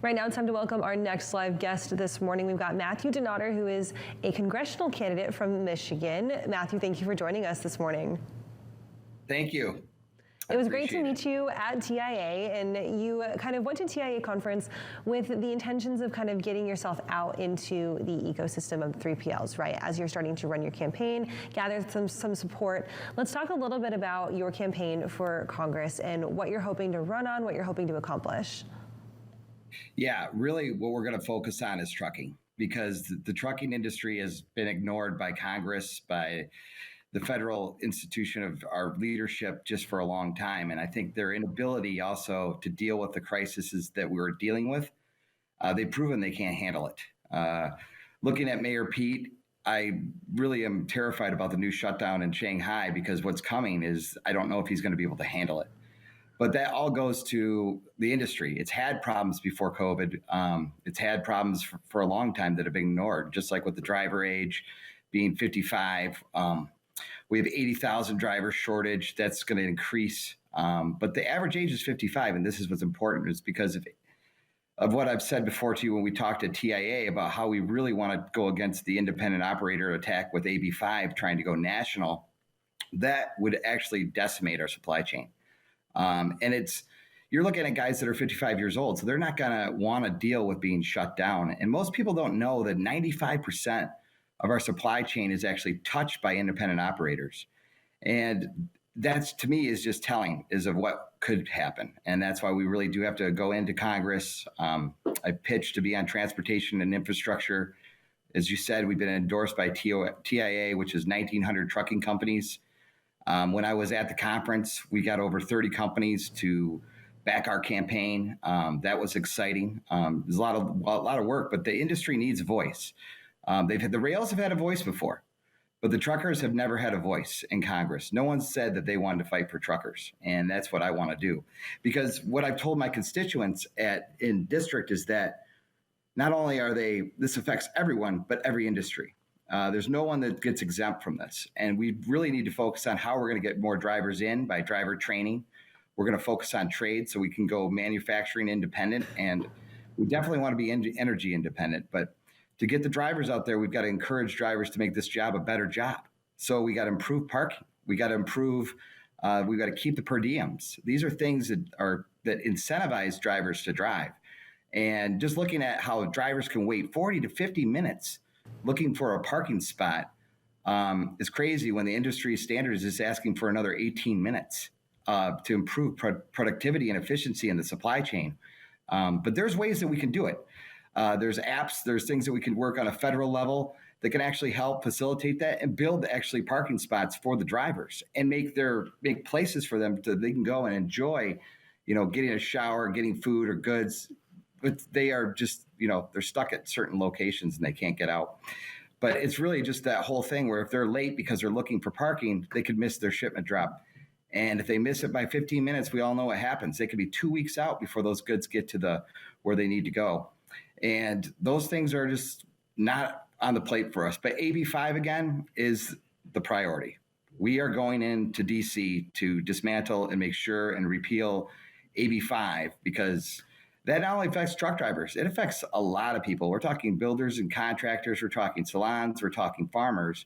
Right now, it's time to welcome our next live guest this morning. We've got Matthew Donater, who is a congressional candidate from Michigan. Matthew, thank you for joining us this morning. Thank you. It was great to meet you at TIA, and you kind of went to TIA conference with the intentions of kind of getting yourself out into the ecosystem of 3PLs, right? As you're starting to run your campaign, gather some support. Let's talk a little bit about your campaign for Congress and what you're hoping to run on, what you're hoping to accomplish. Yeah, really what we're going to focus on is trucking, because the trucking industry has been ignored by Congress, by the federal institution of our leadership just for a long time. And I think their inability also to deal with the crises that we're dealing with, they've proven they can't handle it. Looking at Mayor Pete, I really am terrified about the new shutdown in Shanghai, because what's coming is, I don't know if he's going to be able to handle it. But that all goes to the industry. It's had problems before COVID. It's had problems for a long time that have been ignored, just like with the driver age being 55. We have 80,000 driver shortage. That's going to increase. But the average age is 55. And this is what's important, is because of what I've said before to you when we talked at TIA about how we really want to go against the independent operator attack with AB5 trying to go national. That would actually decimate our supply chain. And you're looking at guys that are 55 years old, so they're not going to want to deal with being shut down. And most people don't know that 95% of our supply chain is actually touched by independent operators. And that's, to me, is just telling is of what could happen. And that's why we really do have to go into Congress. I pitched to be on transportation and infrastructure. As you said, we've been endorsed by TIA, which is 1,900 trucking companies. When I was at the conference, we got over 30 companies to back our campaign. That was exciting. There's a lot of work, but the industry needs a voice. The rails have had a voice before, but the truckers have never had a voice in Congress. No one said that they wanted to fight for truckers, and that's what I want to do. Because what I've told my constituents in district is that not only this affects everyone, but every industry. There's no one that gets exempt from this. And we really need to focus on how we're going to get more drivers in by driver training. We're going to focus on trade so we can go manufacturing independent. And we definitely want to be energy independent. But to get the drivers out there, we've got to encourage drivers to make this job a better job. So we got to improve parking. We got to we've got to keep the per diems. These are things that incentivize drivers to drive. And just looking at how drivers can wait 40 to 50 minutes looking for a parking spot is crazy, when the industry standard is just asking for another 18 minutes to improve productivity and efficiency in the supply chain. But there's ways that we can do it. There's apps, there's things that we can work on a federal level that can actually help facilitate that and build actually parking spots for the drivers and make places for them they can go and enjoy, getting a shower, getting food or goods. But they are just, they're stuck at certain locations and they can't get out. But it's really just that whole thing where if they're late because they're looking for parking, they could miss their shipment drop. And if they miss it by 15 minutes, we all know what happens. They could be 2 weeks out before those goods get to where they need to go. And those things are just not on the plate for us. But AB5, again, is the priority. We are going into DC to dismantle and make sure and repeal AB5, because that not only affects truck drivers, it affects a lot of people. We're talking builders and contractors, we're talking salons, we're talking farmers,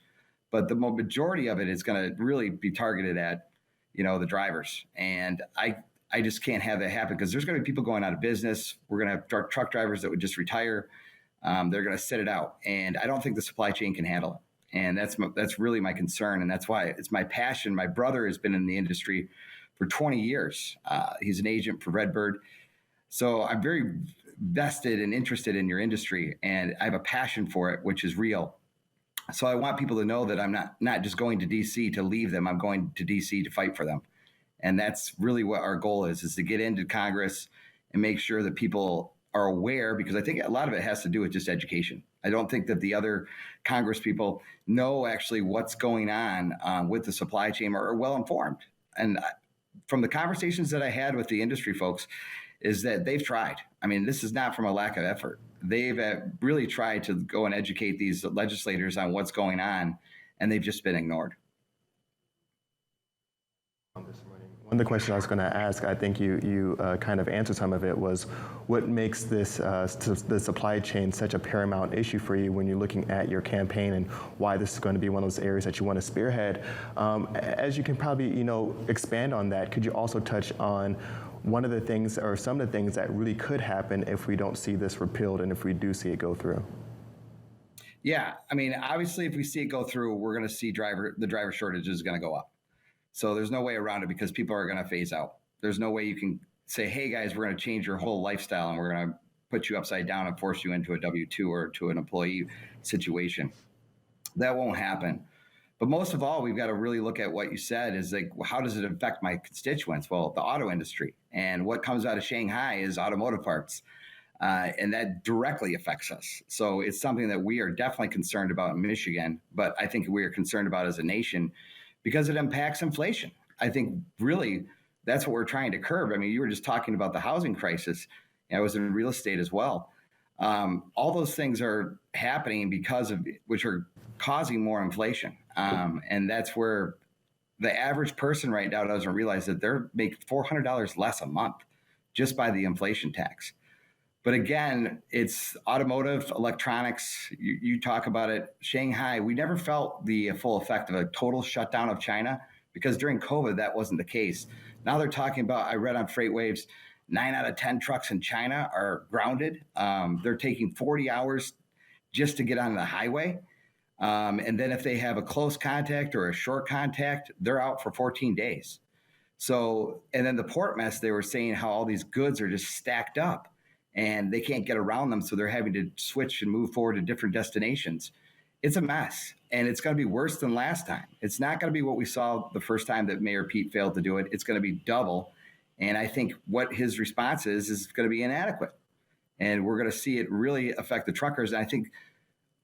but the majority of it is going to really be targeted at, the drivers. And I just can't have that happen, because there's going to be people going out of business. We're going to have truck drivers that would just retire. They're going to sit it out. And I don't think the supply chain can handle it. And that's really my concern. And that's why it's my passion. My brother has been in the industry for 20 years. He's an agent for Redbird. So I'm very vested and interested in your industry, and I have a passion for it, which is real. So I want people to know that I'm not just going to DC to leave them. I'm going to DC to fight for them. And that's really what our goal is to get into Congress and make sure that people are aware, because I think a lot of it has to do with just education. I don't think that the other Congress people know actually what's going on with the supply chain or are well informed. And from the conversations that I had with the industry folks, is that they've tried. I mean, this is not from a lack of effort. They've really tried to go and educate these legislators on what's going on, and they've just been ignored. This morning, One of the questions I was going to ask, I think you kind of answered some of it, was what makes this the supply chain such a paramount issue for you when you're looking at your campaign, and why this is going to be one of those areas that you want to spearhead. As you can probably expand on that, could you also touch on one of the things or some of the things that really could happen if we don't see this repealed and if we do see it go through? Yeah, I mean, obviously, if we see it go through, we're going to see the driver shortage is going to go up. So there's no way around it because people are going to phase out. There's no way you can say, hey, guys, we're going to change your whole lifestyle and we're going to put you upside down and force you into a W-2 or to an employee situation. That won't happen. But most of all, we've got to really look at what you said is like, how does it affect my constituents? Well, the auto industry. And what comes out of Shanghai is automotive parts. And that directly affects us. So it's something that we are definitely concerned about in Michigan, but I think we are concerned about as a nation because it impacts inflation. I think really that's what we're trying to curb. I mean, you were just talking about the housing crisis. I was in real estate as well. All those things are happening which are causing more inflation. And that's where the average person right now doesn't realize that they're making $400 less a month just by the inflation tax. But again, it's automotive, electronics. You talk about it. Shanghai, we never felt the full effect of a total shutdown of China because during COVID, that wasn't the case. Now they're talking about, I read on FreightWaves, 9 out of 10 trucks in China are grounded. They're taking 40 hours just to get on the highway. And then if they have a close contact or a short contact, they're out for 14 days. So, and then the port mess, they were saying how all these goods are just stacked up. And they can't get around them, so they're having to switch and move forward to different destinations. It's a mess, and it's going to be worse than last time. It's not going to be what we saw the first time that Mayor Pete failed to do it. It's going to be double, and I think what his response is going to be inadequate. And we're going to see it really affect the truckers. And I think,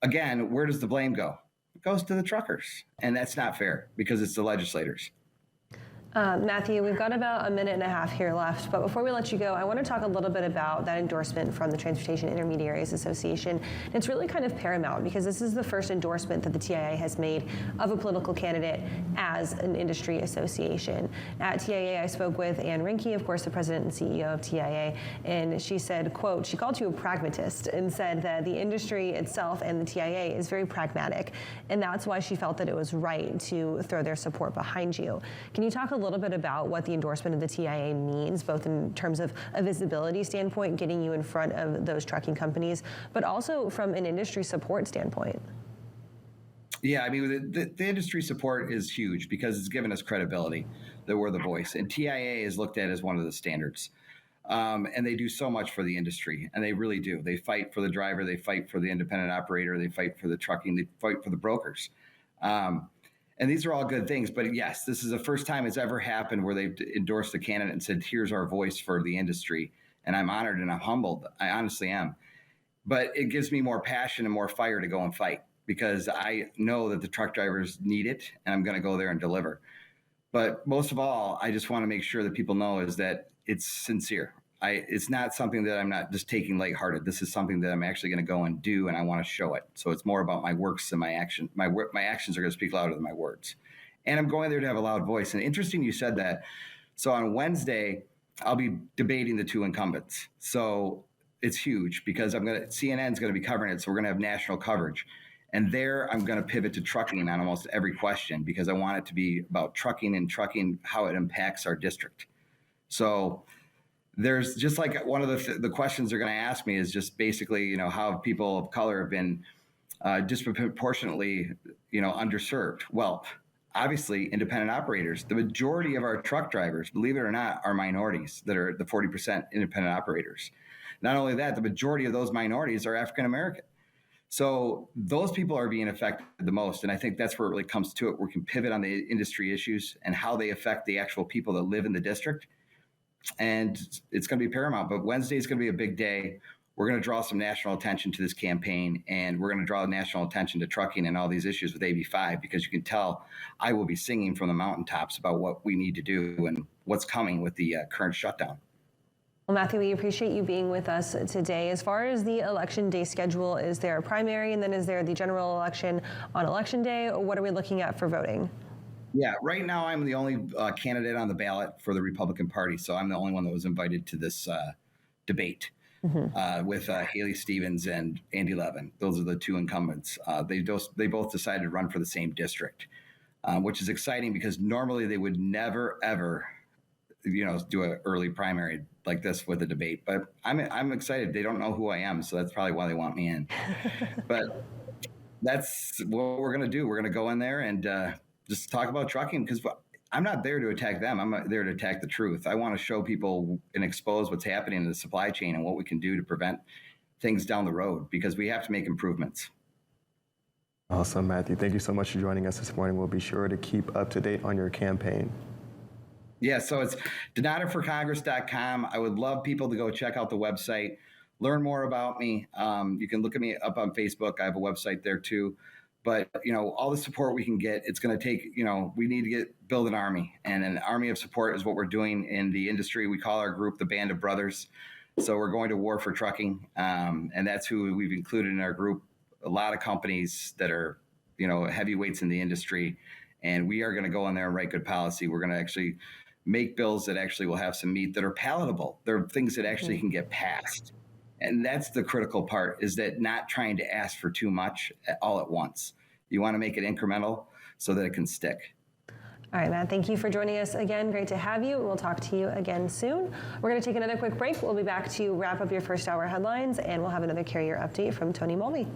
again, where does the blame go? It goes to the truckers, and that's not fair because it's the legislators. Matthew, we've got about a minute and a half here left, but before we let you go, I want to talk a little bit about that endorsement from the Transportation Intermediaries Association. And it's really kind of paramount because this is the first endorsement that the TIA has made of a political candidate as an industry association. At TIA, I spoke with Ann Rinke, of course, the president and CEO of TIA, and she said, quote, she called you a pragmatist and said that the industry itself and the TIA is very pragmatic, and that's why she felt that it was right to throw their support behind you. Can you talk a little bit about what the endorsement of the TIA means, both in terms of a visibility standpoint, getting you in front of those trucking companies, but also from an industry support standpoint? Yeah, I mean, the industry support is huge because it's given us credibility that we're the voice. And TIA is looked at as one of the standards. And they do so much for the industry, and they really do. They fight for the driver, they fight for the independent operator, they fight for the trucking, they fight for the brokers. And these are all good things, but yes, this is the first time it's ever happened where they've endorsed a candidate and said, here's our voice for the industry. And I'm honored and I'm humbled. I honestly am. But it gives me more passion and more fire to go and fight because I know that the truck drivers need it and I'm going to go there and deliver. But most of all, I just want to make sure that people know is that it's sincere. It's not something that I'm not just taking lighthearted. This is something that I'm actually going to go and do, and I want to show it. So it's more about my works than my action. My actions are going to speak louder than my words. And I'm going there to have a loud voice. And interesting you said that. So on Wednesday, I'll be debating the two incumbents. So it's huge because CNN's going to be covering it. So we're going to have national coverage. And there I'm going to pivot to trucking on almost every question because I want it to be about trucking and how it impacts our district. So there's just like one of the questions they're going to ask me is just basically, how people of color have been disproportionately, underserved. Well, obviously, independent operators, the majority of our truck drivers, believe it or not, are minorities that are the 40% independent operators. Not only that, the majority of those minorities are African American. So those people are being affected the most. And I think that's where it really comes to it. We can pivot on the industry issues and how they affect the actual people that live in the district. And it's going to be paramount. But Wednesday is going to be a big day. We're going to draw some national attention to this campaign, and we're going to draw national attention to trucking and all these issues with AB5, because you can tell I will be singing from the mountaintops about what we need to do and what's coming with the current shutdown. Well, Matthew, we appreciate you being with us today. As far as the election day schedule, is there a primary and then is there the general election on election day, or what are we looking at for voting? Yeah, right now I'm the only candidate on the ballot for the Republican Party, so I'm the only one that was invited to this debate with Haley Stevens and Andy Levin. Those are the two incumbents. They both decided to run for the same district, which is exciting because normally they would never ever, do an early primary like this with a debate. But I'm excited. They don't know who I am, so that's probably why they want me in. But that's what we're going to do. We're going to go in there and just talk about trucking because I'm not there to attack them. I'm there to attack the truth. I want to show people and expose what's happening in the supply chain and what we can do to prevent things down the road because we have to make improvements. Awesome, Matthew. Thank you so much for joining us this morning. We'll be sure to keep up to date on your campaign. Yeah, so it's donatoforcongress.com. I would love people to go check out the website, learn more about me. You can look at me up on Facebook. I have a website there too. But, all the support we can get, it's going to take, we need to build an army. And an army of support is what we're doing in the industry. We call our group the Band of Brothers. So we're going to war for trucking. And that's who we've included in our group. A lot of companies that are, heavyweights in the industry. And we are going to go in there and write good policy. We're going to actually make bills that actually will have some meat that are palatable. They're things that actually can get passed. And that's the critical part, is that not trying to ask for too much all at once. You want to make it incremental so that it can stick. All right, Matt, thank you for joining us again. Great to have you. We'll talk to you again soon. We're going to take another quick break. We'll be back to wrap up your first hour headlines, and we'll have another carrier update from Tony Mulvey.